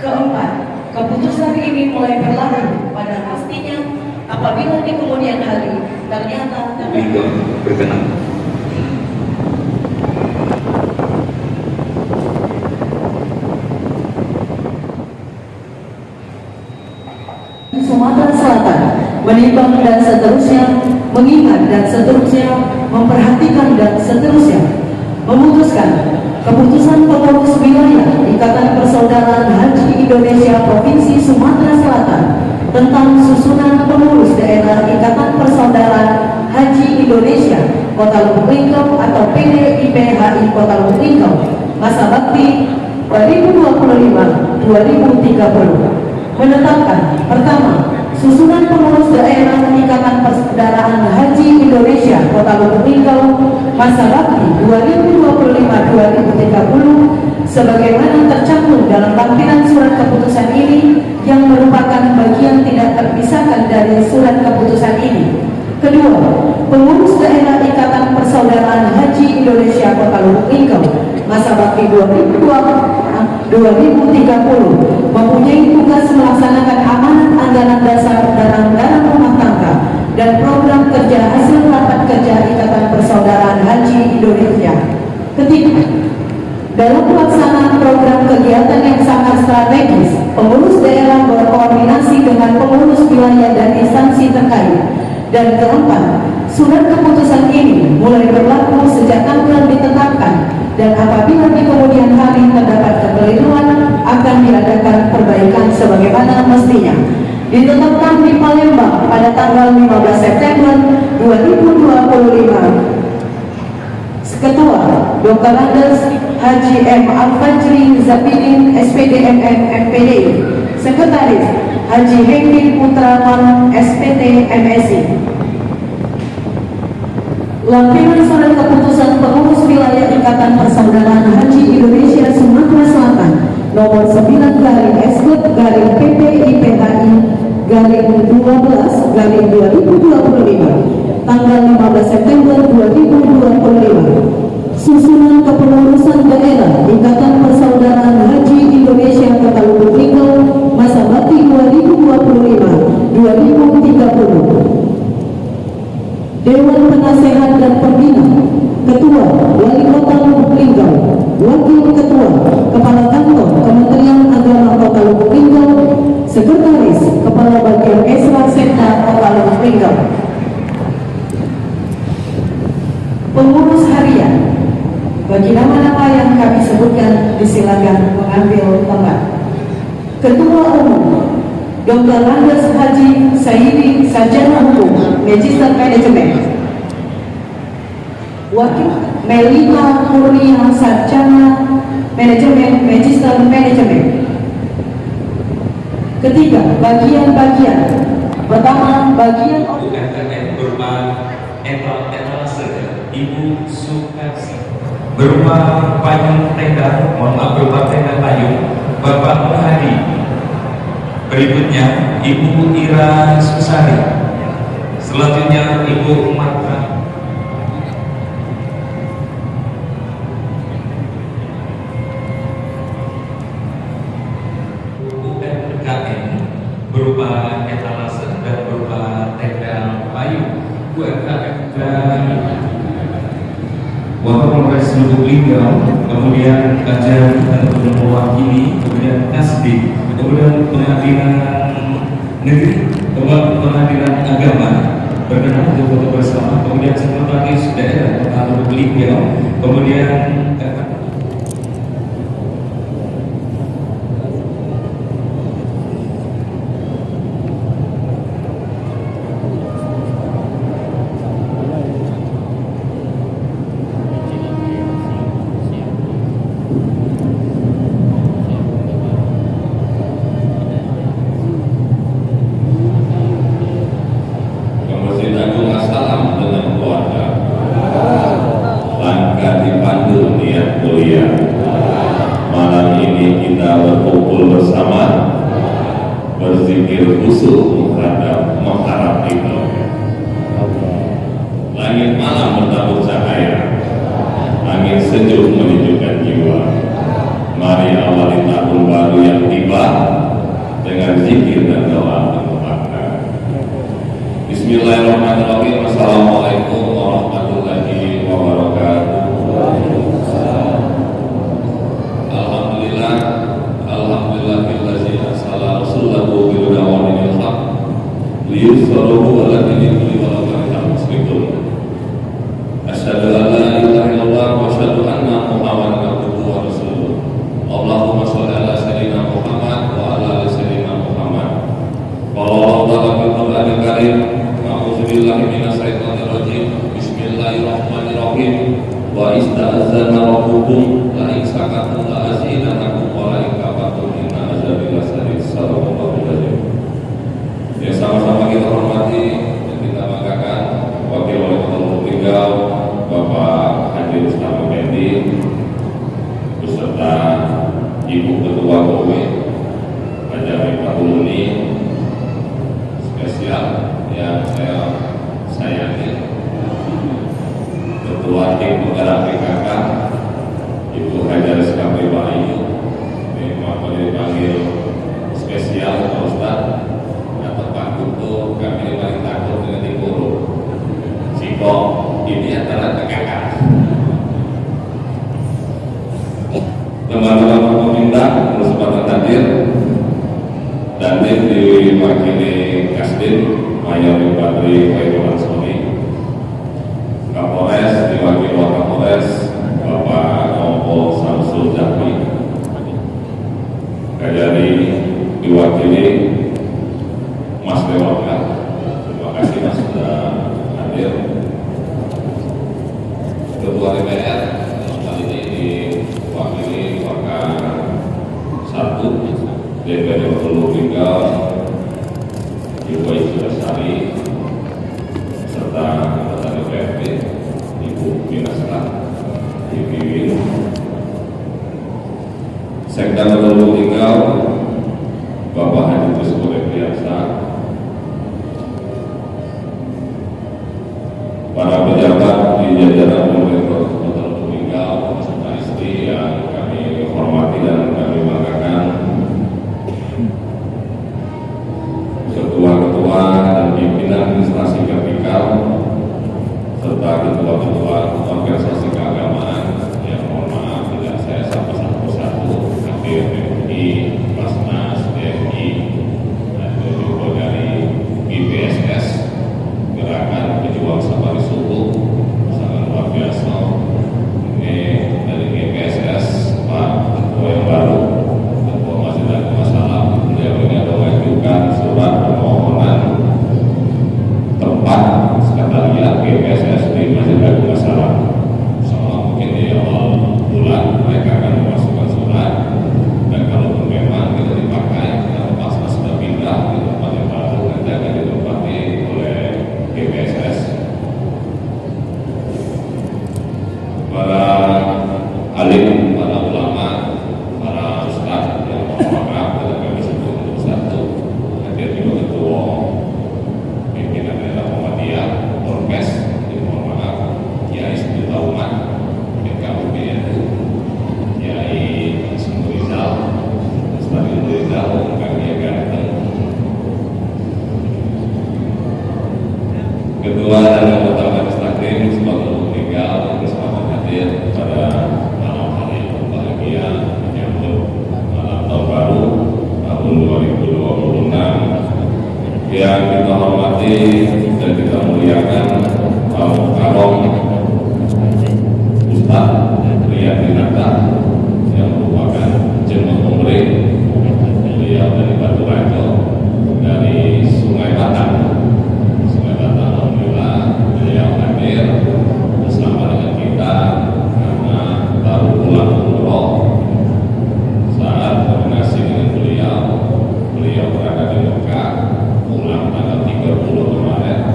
Keempat, keputusan ini mulai berlaku pada pastinya apabila di kemudian hari ternyata berkenan. Sumatera Selatan menimbang dan seterusnya, mengingat dan seterusnya, memperhatikan dan seterusnya, memutuskan keputusan pengurus wilayah Ikatan Persaudaraan Haji Indonesia Provinsi Sumatera Selatan tentang susunan pengurus daerah Ikatan Persaudaraan Haji Indonesia Kota Lubuk Linggau atau PDIPHI Kota Lubuk Linggau masa bakti 2025-2030. Menetapkan pertama, susunan pengurus daerah Ikatan Persaudaraan Haji Indonesia Kota Lubuk Linggau masa bakti 2025-2030 sebagaimana tercantum dalam lampiran surat keputusan ini yang merupakan bagian tidak terpisahkan dari surat keputusan ini. Kedua, pengurus daerah Ikatan Persaudaraan Haji Indonesia Kota Lubuk Linggau masa bakti 2030 mempunyai tugas melaksanakan amanat anggaran dasar dan anggaran rumah tangga dan program kerja hasil rapat kerja Ikatan Persaudaraan Haji Indonesia. Ketiga, dalam pelaksanaan program kegiatan yang sangat strategis, pengurus daerah berkoordinasi dengan pengurus wilayah dan instansi terkait. Dan keempat, surat keputusan ini mulai berlaku sejak tanggal ditetapkan dan apabila di kemudian hari terdapat kekeliruan akan diadakan perbaikan sebagaimana mestinya. Ditetapkan di Palembang pada tanggal 15 September 2025. Ketua Dr. Andes Haji M. Al-Fajri Zapidin SPD MM MPD. Sekretaris Haji Hengki Putraman SPT MSI. Lampiran surat keputusan pengurus wilayah Ikatan Persaudaraan Haji Indonesia Sumatera Selatan nomor 9/SPT/PPIPHI/12/2025 tanggal 15 September 2025. Susunan kepengurusan daerah Ikatan Persaudaraan Haji Indonesia Kota Lubuk Linggau masa bakti 2025-2030. Dewan Penasehat dan Pembina. Ketua Wali Kota Lubuk Linggau, Wakil Ketua Kepala Kantor Kementerian Agama Kota Lubuk Linggau, Sekretaris Kepala Bagian Esra Sekta Kota Lubuk Linggau. Pengurus harian. Bagi nama-nama yang kami sebutkan, disilakan mengambil tempat. Ketua Umum Dr. Andes Haji Saidi Sarjana Hukum Magister Manajemen. Wakil Melita Kurnia Sarjana Manajemen Magister Manajemen. Ketiga, bagian-bagian. Pertama, bagian UMKM berupa etalase Ibu Sukarsi, berupa payung tenda, berupa tenda payung Bapak Muhadi. Berikutnya Ibu Ira Susari, selanjutnya Ibu Marta. UMKM berupa etalase dan berupa tenda payung. UMKM dan Polres Lubuk Linggau, kemudian kajian untuk mewakili, kemudian Nasdem, kemudian pengadilan negeri, kemudian pengadilan agama berkenan untuk foto bersama, kemudian sekretaris daerah Kota Lubuk Linggau, kemudian berzikir khusyuk mengharap itu. Langit malam bertabur cahaya, angin sejuk menyejukkan jiwa. Mari awali tahun baru yang tiba zikir dan doa bermanfaat. Bismillahirrahmanirrahim. Assalamualaikum warahmatullahi wabarakatuh. Alhamdulillah, alhamdulillahillazi arsala rasulahu bil huda wa dinil haq liyuzhirahu 'ala dini kullihi walau karihal musyrikun. Asyhadu an la ilaha illallah wa asyhadu anna Muhammadan abduhu wa rasuluh. Allahumma shalli ala sayyidina Muhammad wa ala ali sayyidina Muhammad. Qala Allah fil Qur'anil Karim, a'udzu billahi minasy syaithanir rajim. Bismillahirrahmanirrahim. Wa ista'adzana rabbukum la in syakartum la azidannakum wa la in kafartum inna azabi lasyadid. Sallallahu alaihi. Ya, sama-sama kita hormati dan kita banggakan Wakil Wali Kota Lubuk Linggau Bapak Haji Rustam Effendi beserta Ibu Ketua KOWI Haji Fatuluni, spesial yang saya sayangi Ketua Tim Penggerak PKK Ibu Hajar Sekapri Bayu. Memang boleh dipanggil spesial Pak Ustaz atau Pak Kutu, kami paling takut dengan Tikuru Siko ini antara PKK. Teman-teman peminta berkesempatan hadir dan diwakili Kasdim Mayor Infantri Khairul Ansori, Kapolres diwakili Wakapolres Bapak Kompol Samsul Jami, Kajari diwakili Mas Dewanka. Terima kasih Mas sudah hadir. Ketua DPR kali ini diwakili Wakil 1 DPR Lubuk Linggau Ibu Aisyah Sari serta anggota DPRD Ibu Minasra Ibu Sekda Lubuk Linggau Bapak Haji Tusku Repriasa, para pejabat di jajaran pemerintah Kota Lubuk Linggau beserta istri yang kami hormati dan kami banggakan, ketua-ketua dan pimpinan instansi vertikal serta ketua-ketua organisasi keagamaan yang mohon maaf tidak saya sapa satu-satu, hadir PMI, Basnas, DMI, dan juga dari GPSS, Gerakan Pejuang Safari Subuh, sangat luar biasa. Ini dari GPSS Pak Ketua yang baru, Ketua Masjid dan Masalah, beliau ini ada mengajukan surat permohonan tempat sekretariat GPSS di Masjid dan Masalah. Sama mungkin di awal bulan mereka akan memasukkan surat, dan kalau memang tidak dipakai dan pas sudah pindah ke tempat yang baru, nanti akan ditempati oleh GPSS. Para alim, para ulama, para ustaz yang mohon maaf tidak kami sebut satu, hadir juga ketua pimpinan daerah Muhammadiyah, Orkes, mohon maaf, Kiai Sejuta Umat, BKUBNU, Kiai Sumber Rizal, Ustaz Rizal, kami ganteng, ketua dan anggota majelis taklim sebagai Lubuk Linggau bersama hadir pada malam hari yang berbahagia menyambut malam tahun baru tahun 2026 yang kita hormati dan kita muliakan Pak Karom Ustaz Riyad Dinata yang merupakan jemaah umrah beliau dari Batu Rajo, dari Sungai Batang. Alhamdulillah beliau hadir bersama dengan kita karena baru pulang umroh. Saat koordinasi dengan beliau berada di Mekah, pulang tanggal 30 kemarin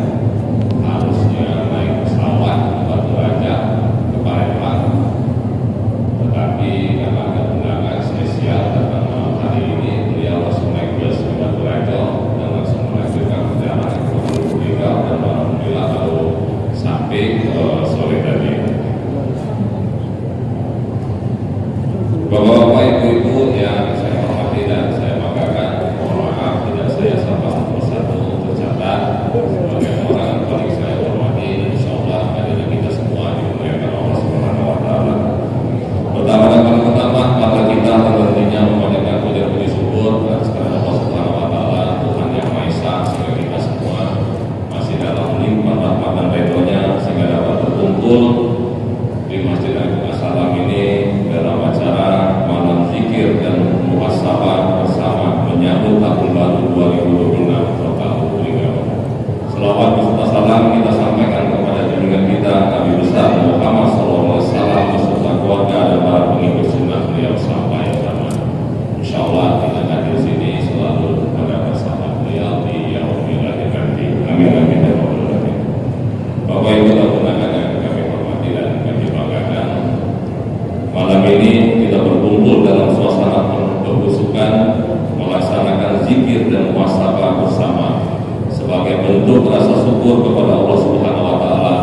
kepada Allah Subhanahu wa taala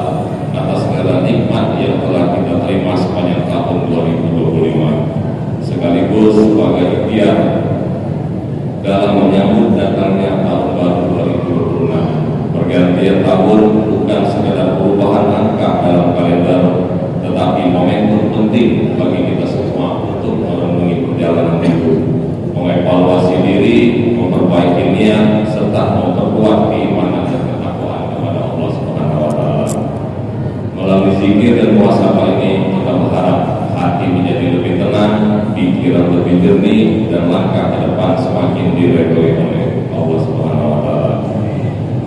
atas segala nikmat yang telah kita terima sepanjang tahun 2025, sekaligus sebagai ikhtiar dalam menyambut datangnya tahun baru 2026. Pergantian tahun bukan sekedar perubahan angka dalam kalender, tetapi momentum penting bagi kita semua untuk merenungi perjalanan hidup, mengevaluasi diri, memperbaiki niat, serta memperkuat keimanan dan ketakwaan kepada Allah Subhanahu wa taala. Melalui zikir dan muhasabah ini kita berharap hati menjadi lebih tenang, pikiran lebih jernih, dan langkah ke depan semakin diridhoi oleh Allah Subhanahu wa taala.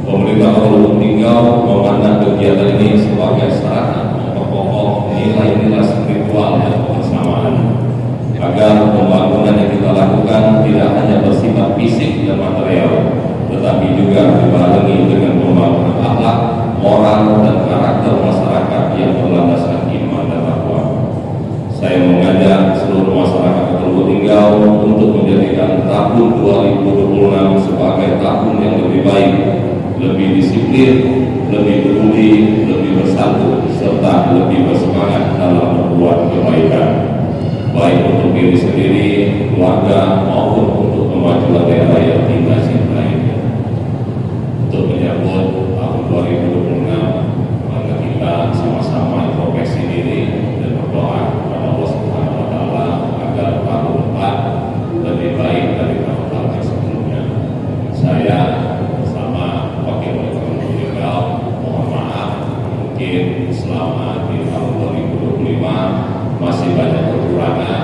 Pemerintah Kabupaten Tinggal memandang kegiatan ini sebagai sarana memperkokoh nilai-nilai spiritual dan kebersamaan, agar pembangunan yang kita lakukan tidak hanya bersifat fisik dan material, tetapi juga dibarengi dengan pembangunan akhlak, moral, dan karakter masyarakat yang berlandaskan iman dan takwa. Saya mengajak seluruh masyarakat Kabupaten Tinggal untuk menjadikan tahun 2026 sebagai tahun yang lebih baik, lebih disiplin, lebih peduli, lebih bersatu, serta lebih bersemangat dalam berbuat kebaikan, baik untuk diri sendiri, keluarga, maupun untuk kemajuan daerah yang kita cintai. Untuk menyambut tahun 2026, maka kita sama-sama introspeksi diri dan berdoa kepada Allah Subhanahu wa taala agar tahun depan lebih baik dari tahun-tahun sebelumnya. Saya bersama Wakil Wali Kota Tinggal mohon maaf, mungkin selama di tahun 2025 masih banyak kekurangan,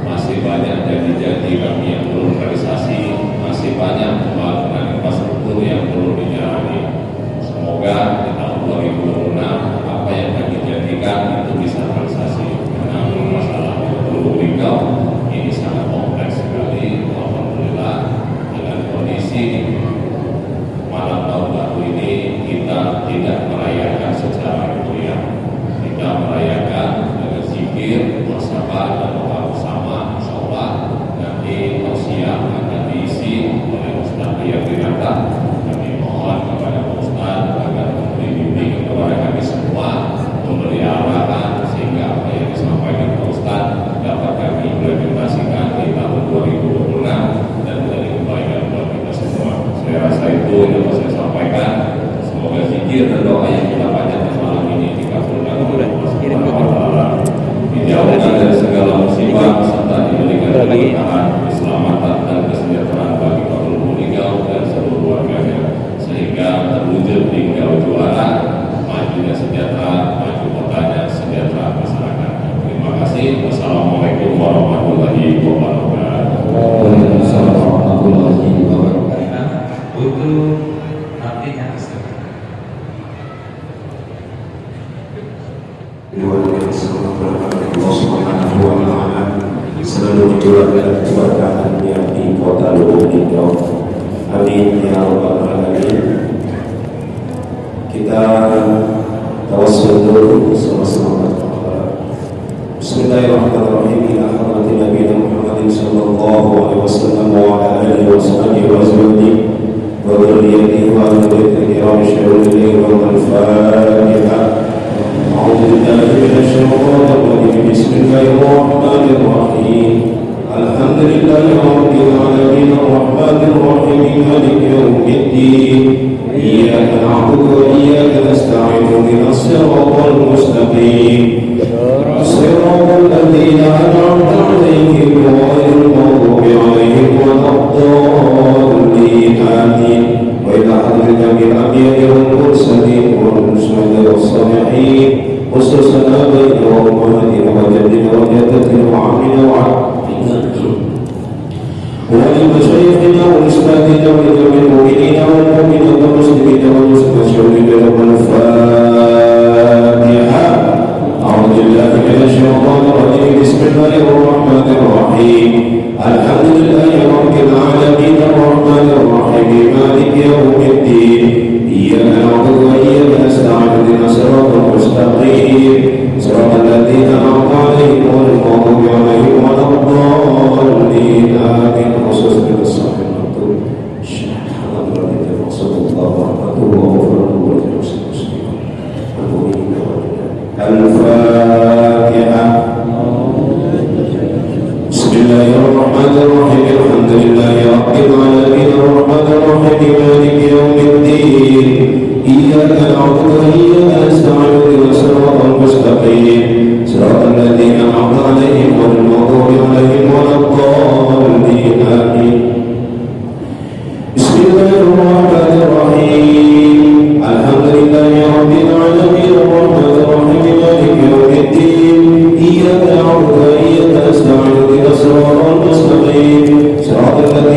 masih banyak janji-janji kami yang belum realisasi, masih banyak pembangunan infrastruktur yang belum dijalani. Semoga di tahun 2026 apa yang kami janjikan itu bisa realisasi. Karena masalah Hulu Tinggal ini sangat kompleks sekali. Alhamdulillah dengan kondisi malam tahun baru ini kita tidak merayakan secara meriah, kita merayakan dengan zikir, muhasabah, dan doa bersama. Insyaallah nanti tausiah akan diisi oleh Ustaz yang Dinata. Kami mohon kepada Ustaz agar memberi bimbing kepada kami semua, memberi arahan sehingga apa yang disampaikan Pak Ustaz dapat kami implementasikan di tahun 2026 dan menjadi kebaikan buat kita semua. Saya rasa itu yang dapat saya sampaikan. Semoga zikir dan doa yang kita panjatkan malam ini dikabulkan oleh Allah Subhanahu wa taala, dijauhkan dari segala musibah, serta diberikan keberkahan, keselamatan, dan kesejahteraan bagi Kabupaten Tinggal dan seluruh warganya, sehingga terwujud Tinggal juara, majunya sejahtera, maju kotanya, sejahtera masyarakat. Terima kasih. Wassalamualaikum warahmatullahi wabarakatuh. Waalaikumsalam warahmatullahi wabarakatuh. Untuk artinya Allah Subhanahu wa ta'ala selalu mencurahkan keberkahannya di kota Lubuk Linggau. Amin ya rabbal alamin. Kita tawassul dulu sama-sama. Bismillahirrahmanirrahim. Ila hadratin Nabi Muhammad sallallahu alaihi wasallam wa ala alihi wa sahbihi wa azwajihi wa dhurriyyatihi wa ahli baitihi kiram syarul wal Fatihah. أعوذ بالله من الشيطان الرجيم. بسم الله الرحمن الرحيم. الحمد لله رب العالمين الرحمن الرحيم مالك يوم الدين. إياك نعبد وإياك نستعين اهدنا الصراط المستقيم صراط الذين أنعمت عليهم غير المغضوب عليهم ولا الضالين آمين. وإلى حضرتك بالأنبياء والمرسلين والرسل والصالحين خصوصنا بين أمهاتنا وجدنا وجدتنا وعمنا وعمنا ولمشايخنا وأستاذنا ولجميع المؤمنين والمؤمنات والمسلمين والمسلمات شهدنا لهم الفاتحة. أعوذ بالله من الشيطان الرجيم. بسم الله الرحمن الرحيم. الحمد لله رب العالمين الرحمن الرحيم مالك يوم الدين. إياك نعبد وإياك نستعين اهدنا الصراط المستقيم صراط الذين أنعمت عليهم غير المغضوب عليهم ولا الضالين آمين. خصوصا بالصالح المكتوب الشيخ محمد رضي الله عنه وصلى الله عليه وسلم.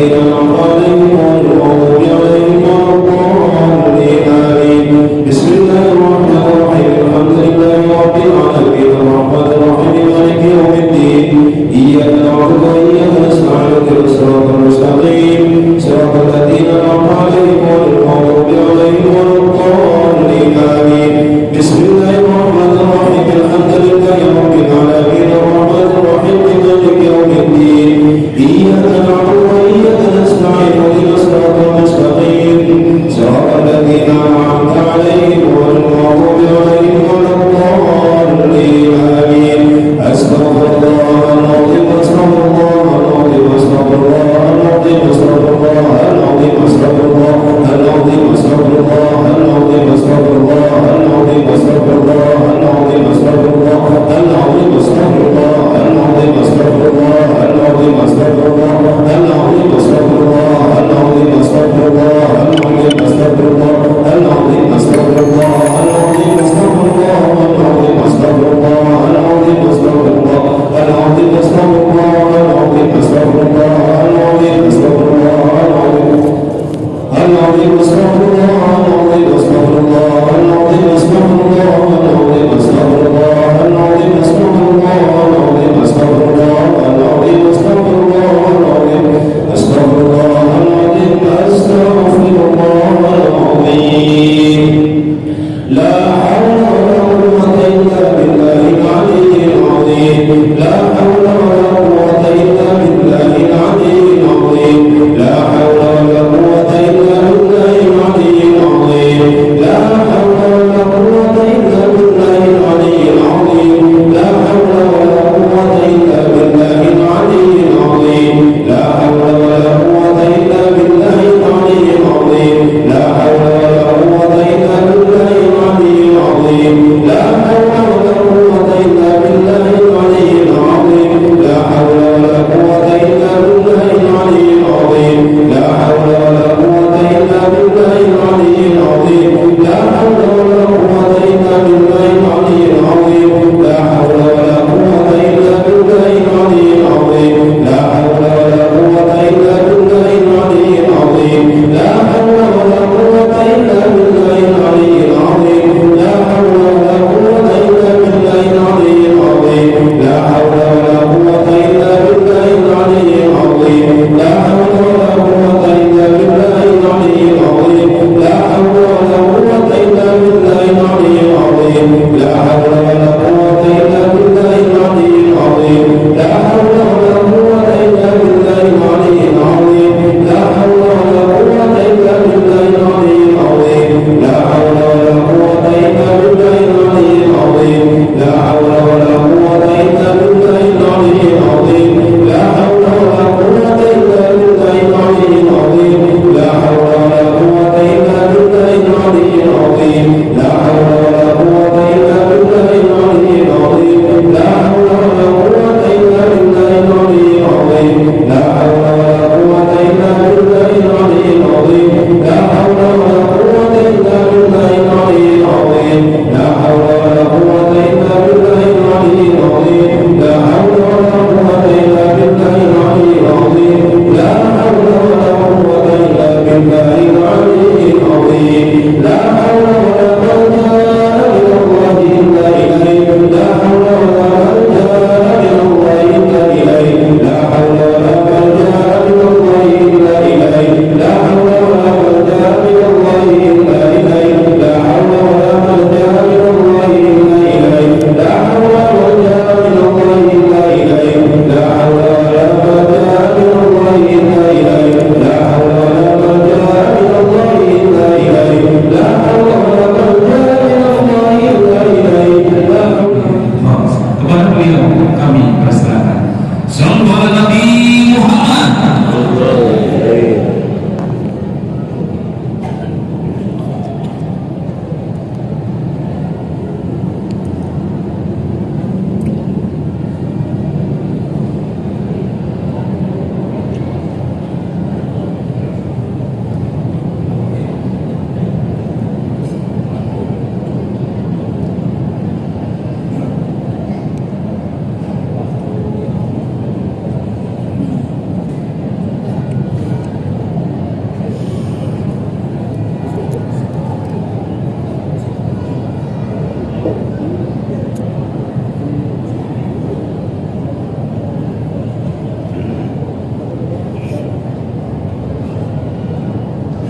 الذين أنعمت عليهم غير المغضوب عليهم ولا الضالين آمين. بسم الله الرحمن الرحيم. الحمد لله رب العالمين الرحمن الرحيم مالك يوم الدين. إياك نعبد وإياك نستعين اهدنا الصراط المستقيم صراط الذين أنعمت عليهم غير المغضوب عليهم ولا الضالين آمين. بسم الله الرحمن الرحيم. الحمد لله رب العالمين الرحمن الرحيم مالك يوم الدين. إياك نعبد وإياك نستعين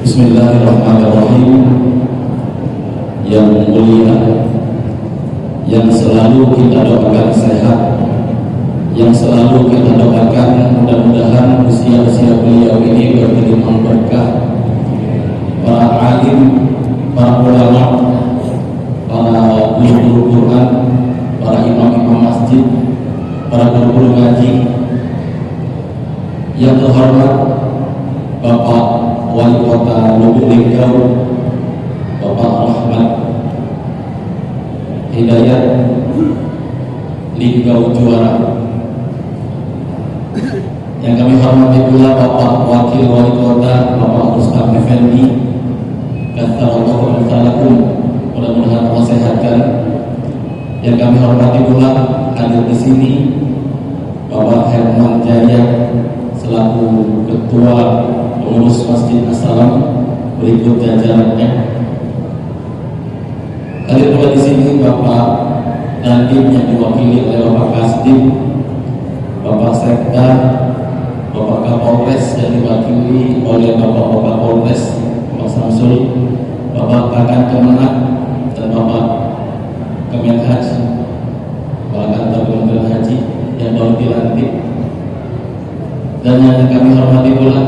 Bismillahirrahmanirrahim. Yang mulia, yang selalu kita doakan sehat, yang selalu kita doakan mudah-mudahan usia-usia beliau ini berlimpah berkah. Para alim, para ulama, para guru-guru Quran, para imam-imam masjid, para guru-guru ngaji, yang terhormat Bapak Wali Kota Lubuk Linggau, Bapak Rahmat Hidayat Linggau Juara, yang kami hormati pula Bapak Wakil Wali Kota Bapak Rustam Effendi, Katsarallahu Alaikum, mudah-mudahan Allah sehatkan. Yang kami hormati pula hadir di sini Bapak Herman Jaya selaku Ketua Pengurus Masjid Assalam, berikut jajarannya. Hadir pula di sini Bapak Dandim yang diwakili oleh Bapak Kasdim, Bapak Sekda, Bapak Kapolres yang diwakili oleh Bapak Polres, Bapak Samsul, Bapak Kakan Kemenak, dan Bapak Kemenhaj, Bapak Kantor Kementerian Haji yang baru dilantik. Dan yang kami hormati pula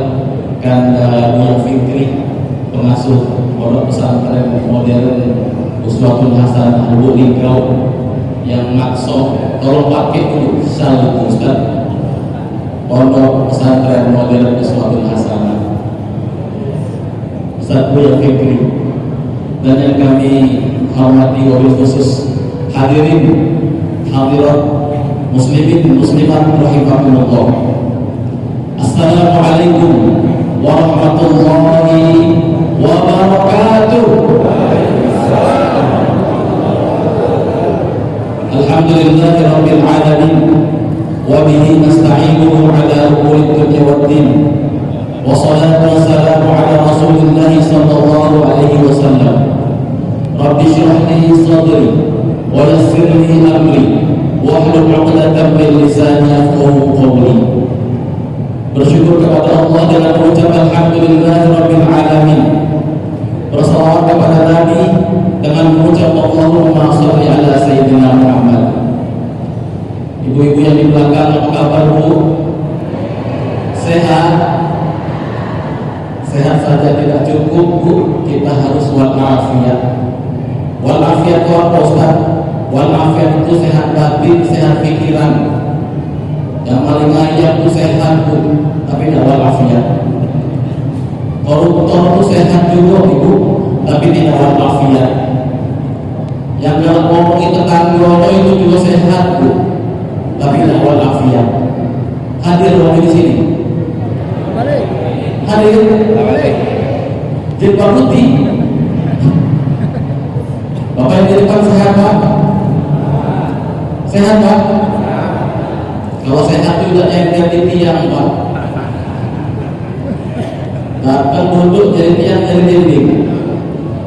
Kanda Buya Fikri, pengasuh Pondok Pesantren Modern Uswatun Hasanah Lubuk Linggau, yang makso tolong pakai dulu salut Ustaz, Pondok Pesantren Modern Uswatun Hasanah Ustaz Buya Fikri. Dan yang kami hormati wabil khusus hadirin hadirat muslimin muslimat rahimakumullah. Assalamualaikum warahmatullahi wabarakatuh. Alhamdulillahi rabbil alamin, wa bihi nasta'inuhu ala umuri dunya waddin, wa salatu wassalamu ala rasulillah sallallahu alaihi wasallam. Rabbi shrah li sadri wa yassir li amri wahlul 'uqdatam min lisani yafqahu qawli. Bersyukur kepada Allah dengan mengucap alhamdulillahirabbil alamin. Bersalawat kepada Nabi dengan mengucap Allahumma shalli ala sayyidina Muhammad. Ibu-ibu yang di belakang, apa kabar Bu? Sehat? Sehat saja tidak cukup Bu, kita harus walafiat. Walafiat itu apa Ustaz? Walafiat itu sehat batin, sehat pikiran. Yang paling ayam itu sehat Bu, tapi tidak walafiat. Koruptor itu sehat juga Ibu, tapi tidak walafiat. Yang dalam ngomong tetangga itu juga sehat Bu, tapi tidak walafiat. Hadir lagi di sini. Hadir. Jilbab putih. Bapak yang di depan sehat Pak? Sehat Pak? Kalau sehat juga yang jadi tiang Pak. Datang duduk jadi tiang dari dinding.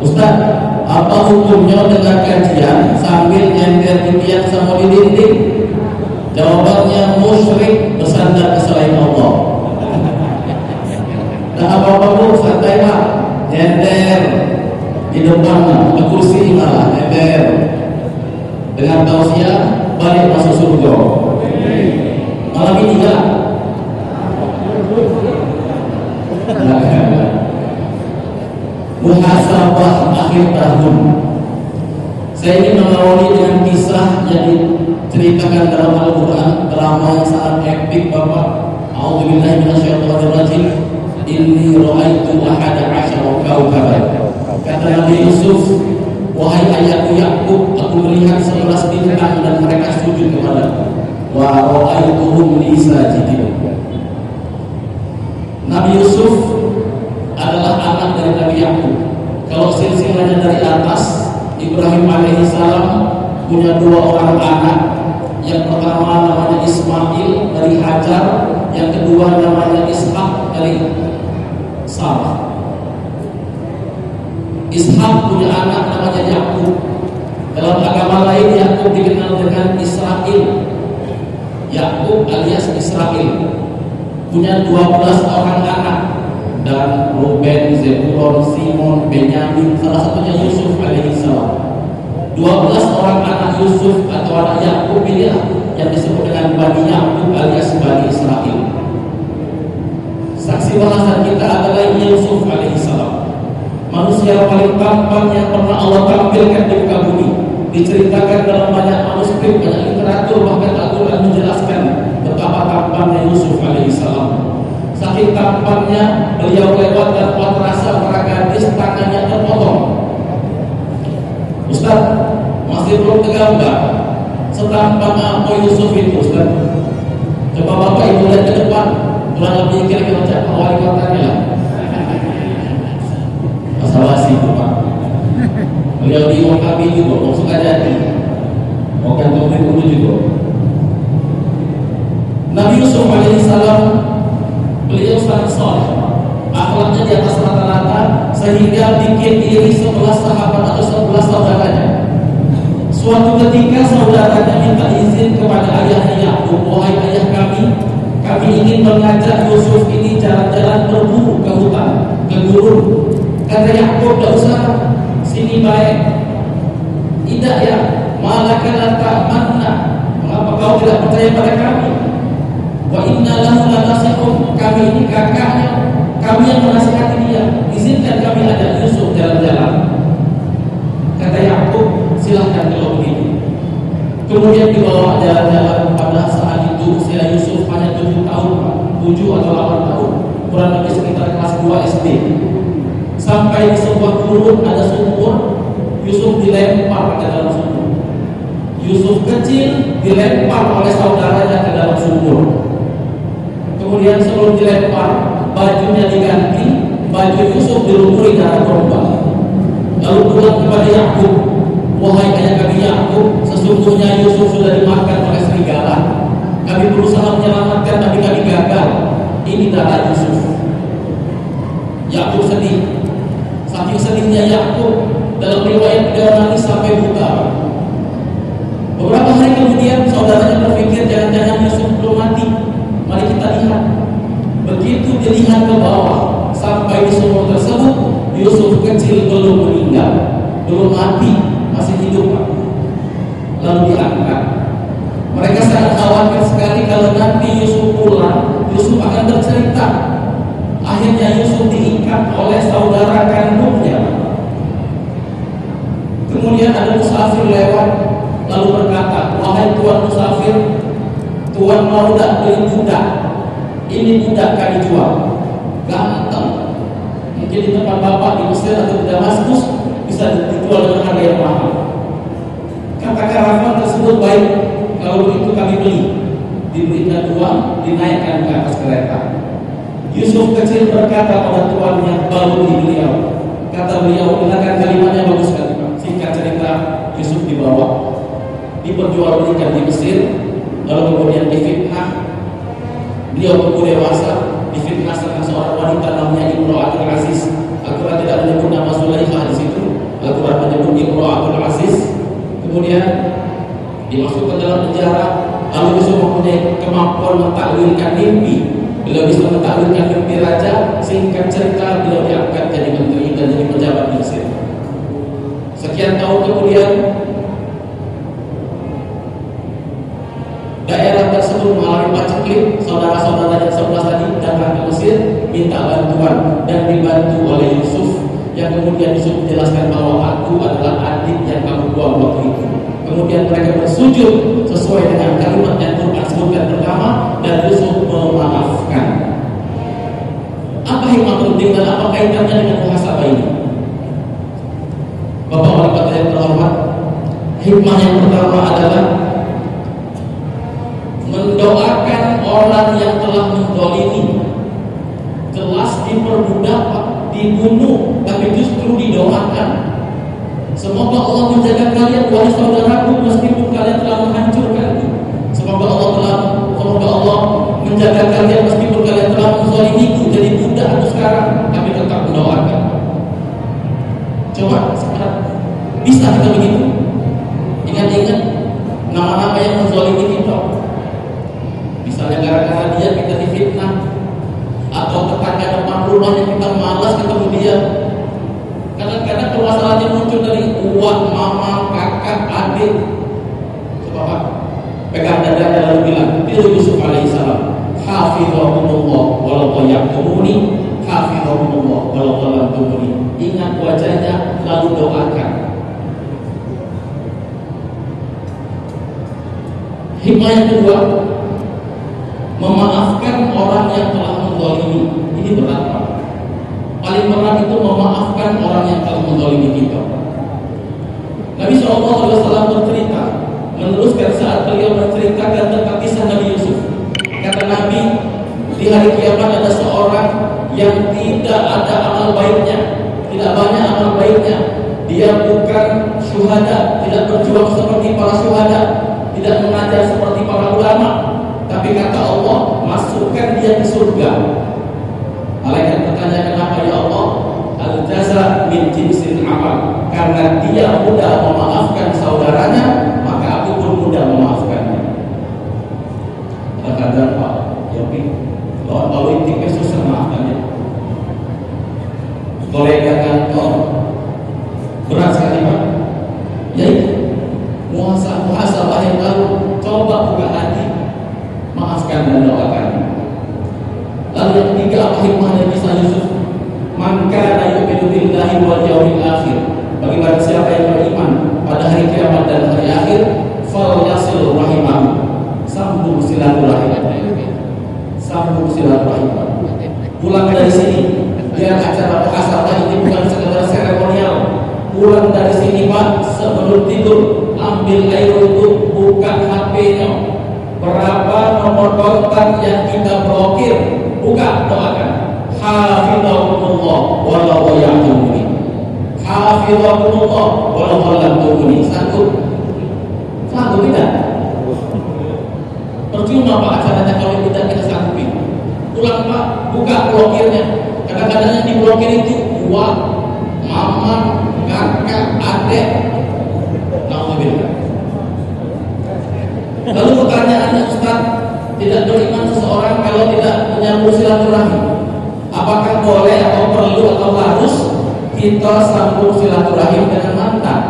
Ustaz, apa hukumnya dengan kajian sambil nyender di tiang sama di dinding? Jawabannya musyrik, bersandar ke selain Allah. Nah apa-apa Bu, santai Pak. Nyender di depan ke kursi malah nyender. Dengan tausiah balik masuk surga. Malam ini enggak? Muhasabah akhir tahun. Saya ingin mengawali dengan kisah yang diceritakan dalam Al-Quran, drama yang sangat epik Bapak. A'udzubillahi minasyaitonirrajim. Inni ra'aitu ahada asyara kawkaban. Kata Nabi Yusuf, wahai ayahku Yakub, aku melihat 11 bintang dan mereka sujud kepadaku. Wa ra'aituhum li sajidin. Nabi Yusuf adalah anak dari Nabi Yakub. Kalau silsilahnya dari atas, Ibrahim alaihissalam punya 2 orang anak. Yang pertama namanya Ismail dari Hajar, yang kedua namanya Ishak dari Sarah. Ishak punya anak namanya Yakub. Dalam agama lain Yakub dikenal dengan Israel. Yakub alias Israel punya 12 orang anak, dan Ruben, Zebulon, Simon, Benyamin, salah satunya Yusuf alaihissalam. 12 orang anak Yusuf atau anak Yakub inilah yang disebut dengan Bani Yakub alias Bani Israel. Saksi bahasan kita adalah Yusuf alaihissalam, manusia paling tampan yang pernah Allah tampilkan di muka bumi. Diceritakan dalam banyak manuskrip, banyak literatur, bahkan Al-Quran menjelaskan betapa tampannya Yusuf alaihissalam. Saking tampannya beliau lewat dan telah terasa para gadis tangannya terpotong. Ustaz, masih belum tergambar setampan apa Yusuf itu, Ustaz? Coba Bapak Ibu lihat ke depan, kurang lebih kira-kira macam wali kotanya lah. Masalah sih Pak. Beliau di OKB juga, mau suka jadi mau kantor dulu juga. Nabi Yusuf alaihissalam beliau sangat soleh, akhlaknya di atas rata-rata sehingga bikin iri 11 sahabat atau 11 saudaranya. Suatu ketika saudaranya minta izin kepada ayahnya Yakub, wahai ayah kami ingin mengajak Yusuf ini jalan-jalan berburu ke hutan, ke gurun. Kata Yakub, tidak usah, sini baik. Tidak ya, malaka la ta'manna, mengapa kau tidak percaya pada kami? Wa inna lahu lanasihun, kami ini kakaknya, kami yang menasihati dia, izinkan kami ajak Yusuf jalan-jalan. Kata Yakub, silahkan kalau begitu. Kemudian dibawa jalan-jalan. Pada saat itu usia Yusuf hanya 7 tahun, 7 atau 8 tahun, kurang lebih sekitar kelas 2 SD. Sampai di sebuah gurun ada sumur, Yusuf dilempar ke dalam sumur. Yusuf kecil dilempar oleh saudaranya ke dalam sumur. Kemudian sebelum dilempar, bajunya diganti, baju Yusuf dilumuri darah domba. Lalu pulang kepada Yakub, wahai ayah kami Yakub, sesungguhnya Yusuf sudah dimakan oleh serigala. Kami berusaha menyelamatkan tapi kami gagal. Ini darah Yusuf. Yakub sedih. Saking sedihnya Yakub, dalam riwayat dia menangis sampai buta. Beberapa hari kemudian saudaranya berpikir jangan-jangan Yusuf belum mati. Mari kita lihat. Begitu dilihat ke bawah sampai di sumur tersebut, Yusuf kecil belum meninggal, belum mati, masih hidup. Lalu diangkat. Mereka sangat khawatir sekali kalau nanti Yusuf pulang, Yusuf akan bercerita. Akhirnya Yusuf diikat oleh saudara kandungnya. Kemudian ada musafir lewat, lalu berkata, wahai tuan musafir, tuan mau tak beli budak? Ini budak kami jual, ganteng. Mungkin di tempat bapak di Mesir atau di Damaskus bisa dijual dengan harga yang mahal. Kata karavan tersebut, baik, kalau begitu kami beli. Diberikan uang, dinaikkan ke atas kereta. Yusuf kecil berkata pada tuannya, baru di beliau. Kata beliau, gunakan kalimatnya bagus sekali Pak. Singkat cerita, Yusuf dibawa, diperjualbelikan di Mesir, lalu kemudian difitnah. Beliau tumbuh dewasa, difitnah dengan seorang wanita namanya Imro'atul Aziz. Al-Quran tidak menyebut nama Sulaimah di situ. Al-Quran menyebut Imro'atul Aziz. Kemudian dimasukkan dalam penjara. Lalu Yusuf mempunyai kemampuan mentakwilkan mimpi. Beliau bisa mentakwilkan mimpi raja. Singkat cerita, beliau diangkat jadi menteri dan jadi pejabat di Mesir. Sekian tahun kemudian, daerah tersebut mengalami paceklik. Saudara-saudara yang 11 tadi datang ke Mesir minta bantuan dan dibantu oleh Yusuf, yang kemudian Yusuf menjelaskan bahwa aku adalah adik yang kamu buang waktu itu. Kemudian mereka bersujud sesuai dengan kalimat yang Quran sebutkan pertama, dan Yusuf memaafkan. Apa hikmah penting dan apa kaitannya dengan muhasabah ini? Bapak wali kota yang terhormat, hikmah yang pertama adalah mendoakan orang yang telah menzalimi. Jelas diperbudak, dibunuh, tapi justru didoakan. Semoga Allah menjaga kalian wahai saudaraku meskipun kalian telah menghancurkanku. Semoga Allah menjaga kalian meskipun kalian telah menzalimiku jadi budak sekarang, tapi tetap mendoakan. Coba sekarang bisa kita begitu? Ingat-ingat nama-nama yang menzalimi kita. Misalnya gara-gara dia kita difitnah, atau tetangga depan rumah rumahnya kita malas ketemu dia. Kadang-kadang permasalahannya muncul dari uang mama, kakak, adik. Coba Pak, pegang dadanya lalu bilang, Nabi Yusuf alaihissalam, hafizahumullah walau yaqtumuni, hafizahumullah walau lamtumuni. Ingat wajahnya lalu doakan. Hikmah yang kedua, memaafkan orang yang telah menzalimi. Ini berat Pak. Paling berat itu memaafkan orang yang telah menzalimi kita. Nabi SAW bercerita, meneruskan saat beliau menceritakan tentang kisah Nabi Yusuf. Kata Nabi, di hari kiamat ada seorang yang tidak ada amal baiknya, tidak banyak amal baiknya. Dia bukan syuhada, tidak berjuang seperti para syuhada, tidak mengajar seperti para ulama, tapi kata Allah, masukkan dia ke surga. Malaikat bertanya, kenapa ya Allah? Al-jaza min jinsil amal. Karena dia mudah memaafkan saudaranya, maka aku pun mudah memaafkannya. Kadang-kadang Pak, yakin lawan politik susah maafkannya. Kolega kantor berat sekali Pak. Yaitu muhasabah yang lalu, coba buka hati, maafkan dan doakan. Lalu yang ketiga, apa hikmah dari kisah Yusuf? Man kana yu'minu billahi wal yawmil akhir. Bagi barang siapa yang beriman pada hari kiamat dan hari akhir, fal yasil rahimah. Sambung silaturahim. Sambung silaturahim. Pulang dari sini, biar acara muhasabah ini bukan sekedar seremonial. Pulang dari sini Pak, sebelum tidur ambil air wudhu, buka HP-nya. Berapa nomor kontak yang kita blokir, buka, doakan. Hafizahumullah walau yaqtumuni. Hafizahumullah walau lamtumuni. Sanggup? Sanggup tidak? Percuma Pak acaranya kalau tidak kita sanggupi. Pulang Pak, buka blokirnya. Kadang-kadang yang diblokir itu uang, mama, kakak, adik. Alhamdulillah. Lalu pertanyaannya Ustaz, tidak beriman seseorang kalau tidak menyambung silaturahim, apakah boleh atau perlu atau harus kita sambung silaturahim dengan mantan?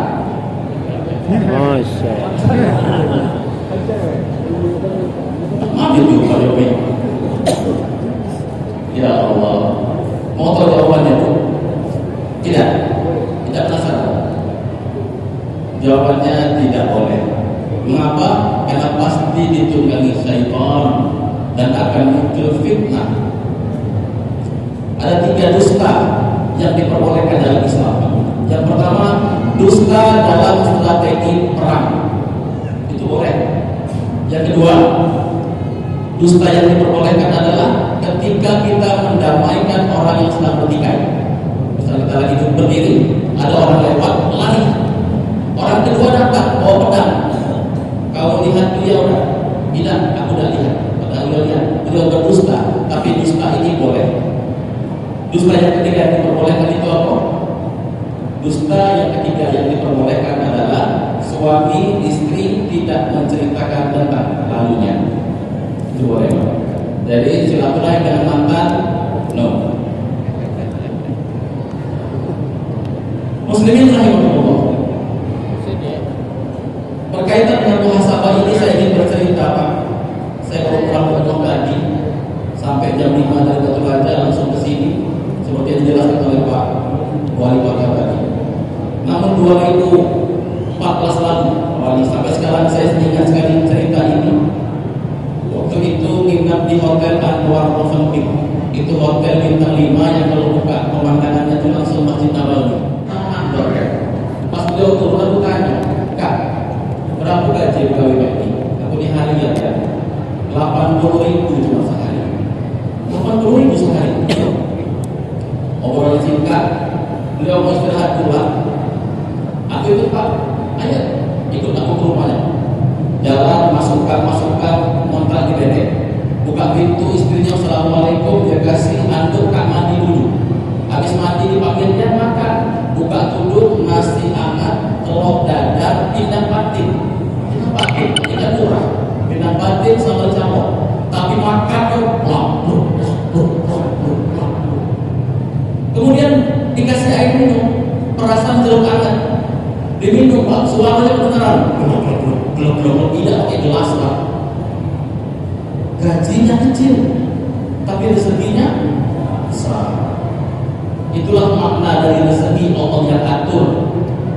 Mati juga ya Allah. Mau tahu jawabannya Bu? Tidak penasaran? Jawabannya tidak boleh. Mengapa? Karena pasti ditunggangi syaitan dan akan muncul fitnah. Ada 3 dusta yang diperbolehkan dalam Islam. Yang pertama, dusta dalam strategi perang. Itu boleh. Yang kedua, dusta yang diperbolehkan adalah ketika kita mendamaikan orang yang sedang bertikai. Misalnya kita lagi berdiri, ada orang lewat, lari. Orang kedua datang, bawa pedang. Kau lihat beliau enggak? Tidak, aku tidak lihat. Padahal beliau lihat, beliau berdusta. Tapi dusta ini boleh. Dusta yang ketiga yang diperbolehkan itu apa? Dusta yang ketiga yang diperbolehkan adalah suami istri tidak menceritakan tentang lalunya. Itu boleh. Jadi silaturahim dengan mantan, no. Muslimin rahimahullah. Berkaitan dengan muhasabah ini saya ingin bercerita Pak. Saya baru pulang ke Gunung Gadi sampai jam 5 dari Batu Raja langsung ke sini seperti yang dijelaskan oleh Pak Wali Kota tadi. Namun 2014 lalu sampai sekarang saya ingat sekali cerita ini. Waktu itu nginap di Hotel Anwar Movenpick. Itu hotel bintang 5 yang kalau buka pemandangannya itu langsung Masjid Nabawi. Pas beliau turun aku tanya, Kak, berapa gaji pegawai BNI? Aku di hari ya, 80.000 cuma sehari. 80.000 sehari. Obrolan singkat, beliau mau istirahat pulang. Aku ikut Pak, ayo ikut aku ke rumahnya. Jalan masukkan kontrak di BT. Buka pintu, istrinya assalamualaikum, dia kasih anduk, Kak mandi dulu. Habis mandi dipanggilnya makan. Buka tudung, nasi hangat, telur dadar, pindang patin. Pindang patin, tidak murah. Pindang patin sambal campur. Tapi makan dikasih air minum, perasaan jeruk hangat, diminum Pak, suaranya kedengaran, belum tidak pakai gelas Pak. Gajinya kecil, tapi rezekinya besar. Itulah makna dari rezeki Allah yang atur.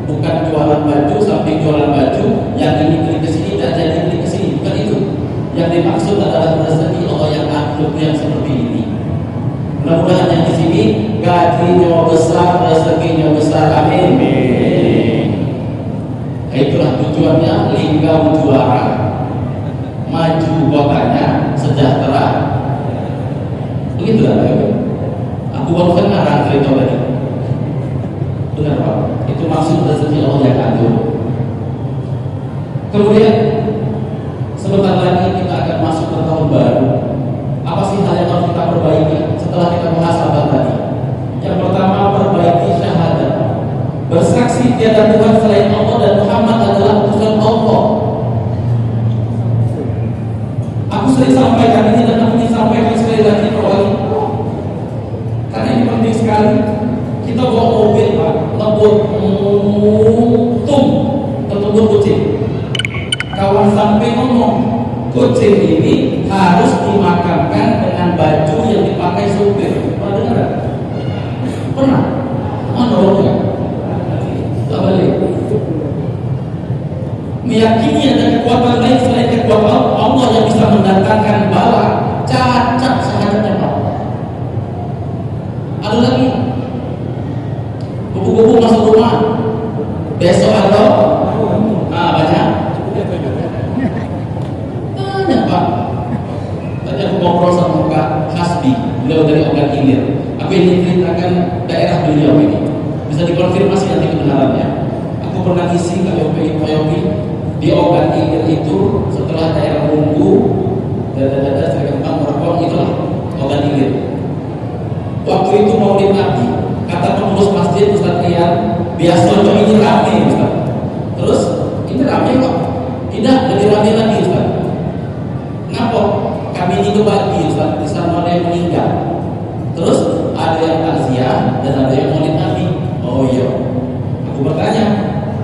Bukan jualan baju sampai jualan baju, yang ini beli ke sini dan jadi beli ke sini, bukan itu. Yang dimaksud adalah rezeki Allah yang atur yang seperti ini. Mudah-mudahan yang di sini gajinya besar, rezekinya besar, amin. Itulah tujuannya Linggau juara, maju kotanya, sejahtera. Begitulah Pak. Aku baru dengar cerita tadi. Benar Pak. Itu maksud rezeki Allah yang atur. Kemudian sebentar lagi kita akan masuk ke tahun baru. Apa sih hal yang harus kita perbaiki setelah kita muhasabah tadi? Yang pertama, perbaiki syahadat. Bersaksi tiada Tuhan selain Allah dan Muhammad adalah utusan Allah. Aku sering sampaikan ini dan aku ingin sampaikan sekali lagi karena ini penting sekali. Kita bawa mobil Pak, ngebut tung ketemu kucing. Kawan sampai ngomong, kucing ini harus dimakamkan dengan baju yang dipakai supir. Pernah dengar? Pernah? Mana orangnya? Tak balik. Meyakini ada kekuatan lain selain kekuatan Allah yang bisa mendatangkan bala, cacat syahadatnya Pak. Ada lagi, buku-buku masuk rumah. Besok atau baca. Tanya Pak. Tadi aku ngobrol sama Pak Hasbi, beliau dari Ogan Ilir. Aku ingin ceritakan daerah beliau ini. Bisa dikonfirmasi nanti kebenarannya. Aku pernah isi Kayopi di Ogan Ilir itu setelah daerah Munggu, dada Serikembang, Merekong, itulah Ogan Ilir. Waktu itu Maulid Nabi, kata pengurus masjid Ustaz Rian, biasanya ini rame Ustaz. Terus ini rame kok? Tidak, lebih rame lagi Ustaz. Kenapa? Kami ini kebagi Ustaz, di sana ada yang meninggal. Terus ada yang takziah dan ada yang Maulid Nabi. Oh iya. Aku bertanya,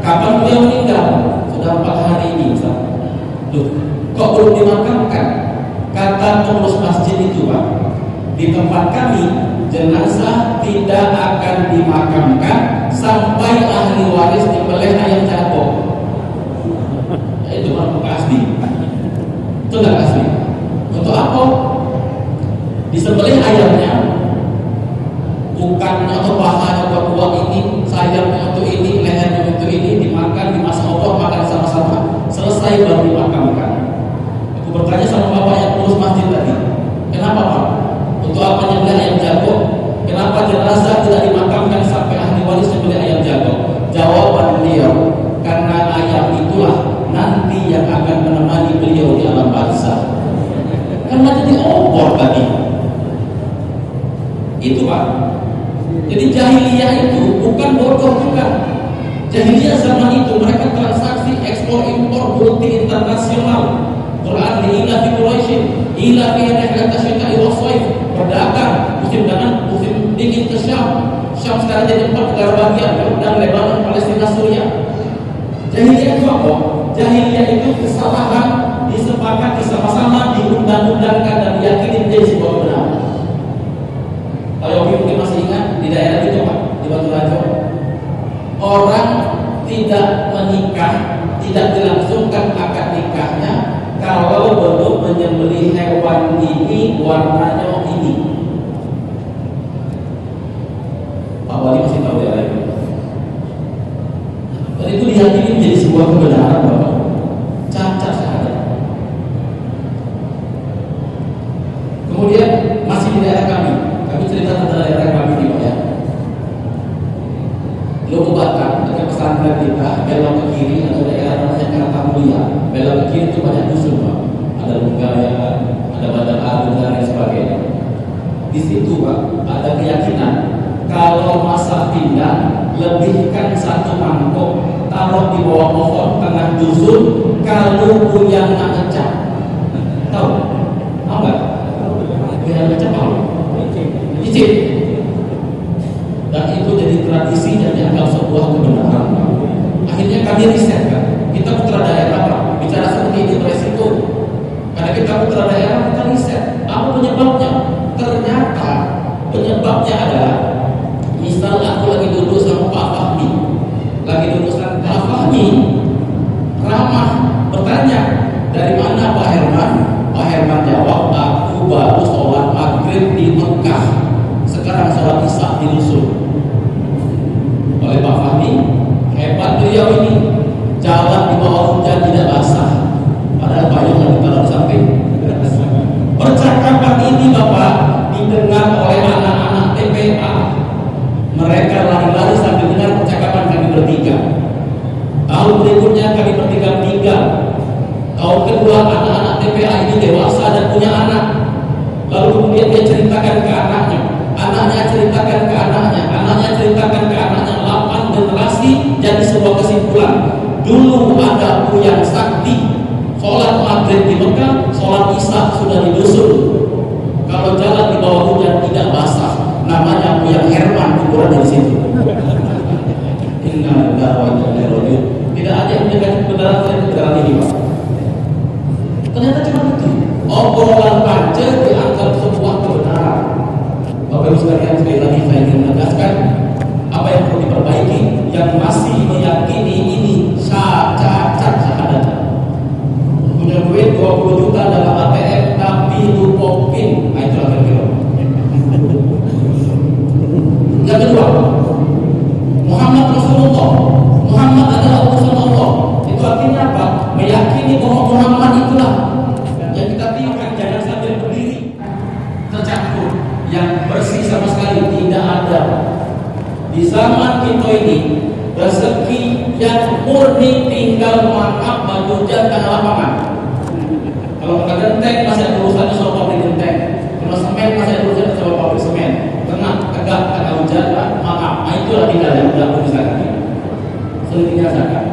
kapan beliau meninggal? Sudah 4 hari ini Ustaz. Loh, kok belum dimakamkan? Kata pengurus masjid itu Pak, di tempat kami jenazah tidak akan dimakamkan sampai ahli waris dibeleh ayam jago. Itu kan asli. Itu nggak asli. Untuk apa? Disembelih ayamnya, bukan atau pahanya buat uang ini, sayapnya untuk ini, lehernya untuk ini, dimakan, dimasak Allah, makan sama-sama, selesai baru dimakamkan. Aku bertanya sama bapak yang urus masjid tadi, kenapa Pak? Untuk apa nyembelih ayam jago? Kenapa jenazah tidak dimakamkan sampai ahli waris nyembelih ayam jago? Jawaban beliau, karena ayam itulah nanti yang akan menemani beliau di alam barzah. Karena jadi opor tadi. Itu Pak. Jadi jahiliyah itu bukan bodoh juga. Jahiliyah zaman itu mereka transaksi ekspor impor multi internasional. Quran ila fi Quraisy, ila fi rihlat asy-syita'i was-shaif, berdagang musim dingin ke Syam. Syam sekarang jadi 4 negara bagian, Yordan, Lebanon, Palestina, Suriah. Jahiliyah itu apa? Jahiliyah itu kesalahan disepakati sama-sama, diundang-undangkan dan diyakini menjadi sebuah benar. Kalau mungkin masih ingat di daerah itu Pak, di Batu Rajo, orang tidak menikah, tidak dilangsungkan akad nikahnya kalau belum menyembelih hewan ini warnanya ini. Pak Wali masih tahu daerah itu. Dan itu diyakini menjadi sebuah kebenaran Bapak. Cacat syahadat. Kemudian masih di daerah kami cerita tentang daerah kami di Pak ya. Lugu Batam, ada pesantren kita, belok ke kiri atau daerah namanya Kartamulia. Belok ke kiri itu banyak dusun Pak. Ada Lunggaya, ada Bandar Agung dan lain sebagainya. Di situ Pak ada keyakinan kalau masak pindang, lebihkan 1 mangkok, taruh di bawah pohon tengah dusun, kalau yang nak ngecap. Tahu? Tahu nggak? Yang ngecap apa? Cicip. Dan itu jadi tradisi dan dianggap sebuah kebenaran. Akhirnya kami riset kan, kita putra daerah Pak, bicara seperti ini beresiko. Karena kita putra daerah, kita riset apa penyebabnya. Ternyata penyebabnya adalah, misal aku lagi duduk sama Pak Fahmi, Pak Fahmi ramah bertanya, dari mana Pak Herman? Pak Herman jawab, aku baru sholat maghrib di Mekah, sekarang sholat isya di Dusun. Oleh Pak Fahmi, hebat beliau ini, jalan di bawah hujan tidak basah, padahal payung lagi taruh di samping. Percakapan ini Bapak didengar oleh anak-anak TPA. Mereka lari-lari sambil dengar percakapan kami bertiga. Tahun berikutnya kami bertiga meninggal. Tahun kedua anak-anak TPA ini dewasa dan punya anak. Lalu kemudian dia ceritakan ke anaknya, anaknya ceritakan ke anaknya, anaknya ceritakan ke anaknya. 8 generasi jadi sebuah kesimpulan. Dulu ada Buyang Sakti, sholat maghrib di Mekah, sholat isya sudah di Dusun. Kalau jalan di bawah hujan tidak basah, namanya Buyang Herman, kuburan di situ. Tidak ada yang mendekati kebenaran selain kebenaran ini, Pak. Ternyata cuma itu. Obrolan pancet dianggap sebuah kebenaran. Bapak Ibu sekalian, sekali lagi saya ingin menegaskan apa yang perlu diperbaiki. Yang masih meyakini ini cacat syahadat, punya duit 20 juta dalam ATM tapi lupa PIN, nah itu kira-kira. Yang kedua, Muhammad Rasulullah, Muhammad adalah utusan Allah. Itu artinya apa? Meyakini bahwa Muhammad itulah yang kita tiupkan, jangan sambil berdiri tercampur. Yang bersih sama sekali tidak ada. Di zaman kita ini, rezeki yang murni tinggal mangap baju dan lapangan. Kalau kita genteng masih ada urusannya sama pabrik genteng. Kalau semen masih ada urusannya sama pabrik semen. Tengah tegak kata hujan, mangap. Nah itulah tinggal yang tidak bisa lagi. Selebihnya zakat.